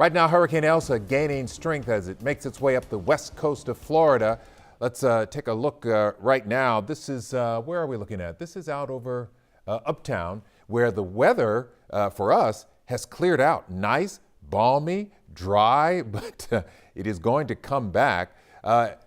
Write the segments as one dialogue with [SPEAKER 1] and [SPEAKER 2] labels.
[SPEAKER 1] Right now, Hurricane Elsa gaining strength as it makes its way up the west coast of Florida. Let's take a look right now. This is, where are we looking at? This is out over uptown, where the weather for us has cleared out. Nice, balmy, dry, but it is going to come back.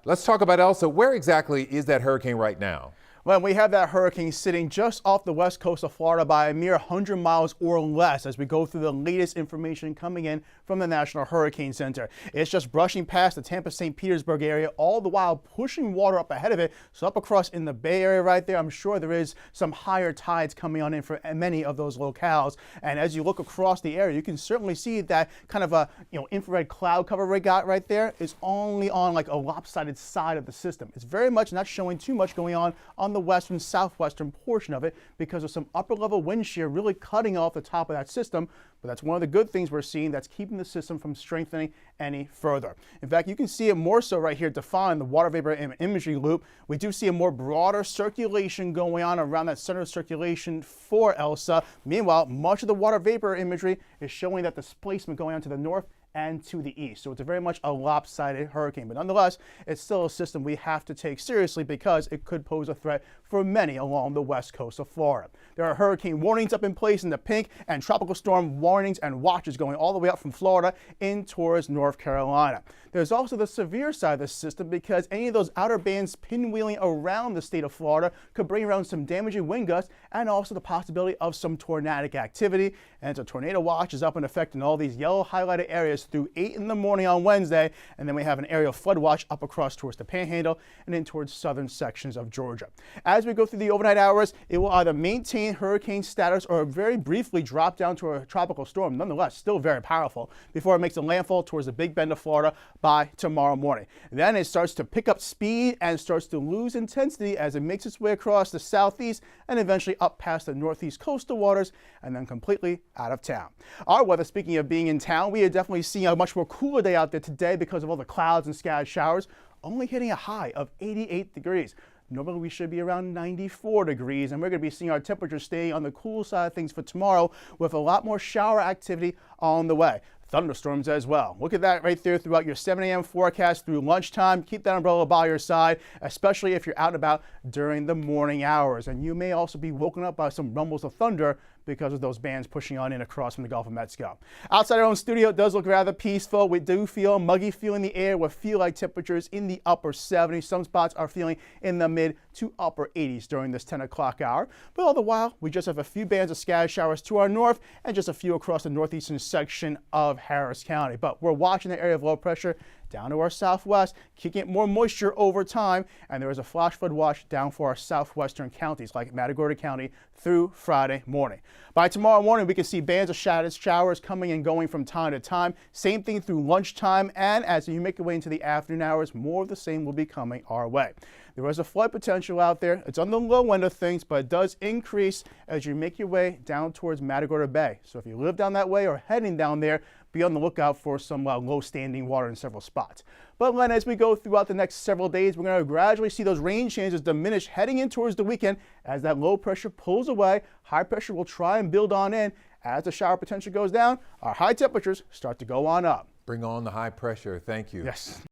[SPEAKER 1] Let's talk about Elsa. Where exactly is that hurricane right now?
[SPEAKER 2] Well, we have that hurricane sitting just off the west coast of Florida by a mere 100 miles or less as we go through the latest information coming in from the National Hurricane Center. It's just brushing past the Tampa-St. Petersburg area, all the while pushing water up ahead of it. So up across in the Bay Area right there, I'm sure there is some higher tides coming on in for many of those locales. And as you look across the area, you can certainly see that kind of a infrared cloud cover we got right there is only on like a lopsided side of the system. It's very much not showing too much going on the western southwestern portion of it because of some upper level wind shear really cutting off the top of that system. But that's one of the good things we're seeing that's keeping the system from strengthening any further. In fact, you can see it more so right here defined the water vapor imagery loop. We do see a more broader circulation going on around that center of circulation for Elsa. Meanwhile, much of the water vapor imagery is showing that displacement going on to the north and to the east. So it's very much a lopsided hurricane, but nonetheless, it's still a system we have to take seriously because it could pose a threat for many along the west coast of Florida. There are hurricane warnings up in place in the pink and tropical storm warnings and watches going all the way up from Florida in towards North Carolina. There's also the severe side of the system because any of those outer bands pinwheeling around the state of Florida could bring around some damaging wind gusts and also the possibility of some tornadic activity. And so tornado watch is up in effect in all these yellow highlighted areas through 8 in the morning on Wednesday, and then we have an aerial flood watch up across towards the Panhandle and in towards southern sections of Georgia. As we go through the overnight hours, it will either maintain hurricane status or very briefly drop down to a tropical storm, nonetheless still very powerful, before it makes a landfall towards the Big Bend of Florida by tomorrow morning. Then it starts to pick up speed and starts to lose intensity as it makes its way across the southeast and eventually up past the northeast coastal waters and then completely out of town. Our weather, speaking of being in town, we are definitely seeing a much more cooler day out there today because of all the clouds and scattered showers, only hitting a high of 88 degrees. Normally we should be around 94 degrees, and we're going to be seeing our temperatures stay on the cool side of things for tomorrow with a lot more shower activity on the way. Thunderstorms as well. Look at that right there throughout your 7 a.m. forecast through lunchtime. Keep that umbrella by your side, especially if you're out and about during the morning hours. And you may also be woken up by some rumbles of thunder because of those bands pushing on in across from the Gulf of Mexico. Outside our own studio, it does look rather peaceful. We do feel a muggy feel in the air with feel-like temperatures in the upper 70s. Some spots are feeling in the mid to upper 80s during this 10 o'clock hour. But all the while, we just have a few bands of scattered showers to our north and just a few across the northeastern section of Harris County. But we're watching the area of low pressure down to our southwest, kicking more moisture over time, and there is a flash flood watch down for our southwestern counties like Matagorda County through Friday morning. By tomorrow morning, we can see bands of scattered showers coming and going from time to time. Same thing through lunchtime, and as you make your way into the afternoon hours, more of the same will be coming our way. There is a flood potential out there. It's on the low end of things, but it does increase as you make your way down towards Matagorda Bay. So if you live down that way or heading down there, be on the lookout for some low standing water in several spots. But then as we go throughout the next several days, we're going to gradually see those rain chances diminish heading in towards the weekend. As that low pressure pulls away, high pressure will try and build on in. As the shower potential goes down, our high temperatures start to go on up.
[SPEAKER 1] Bring on the high pressure. Thank you.
[SPEAKER 2] Yes.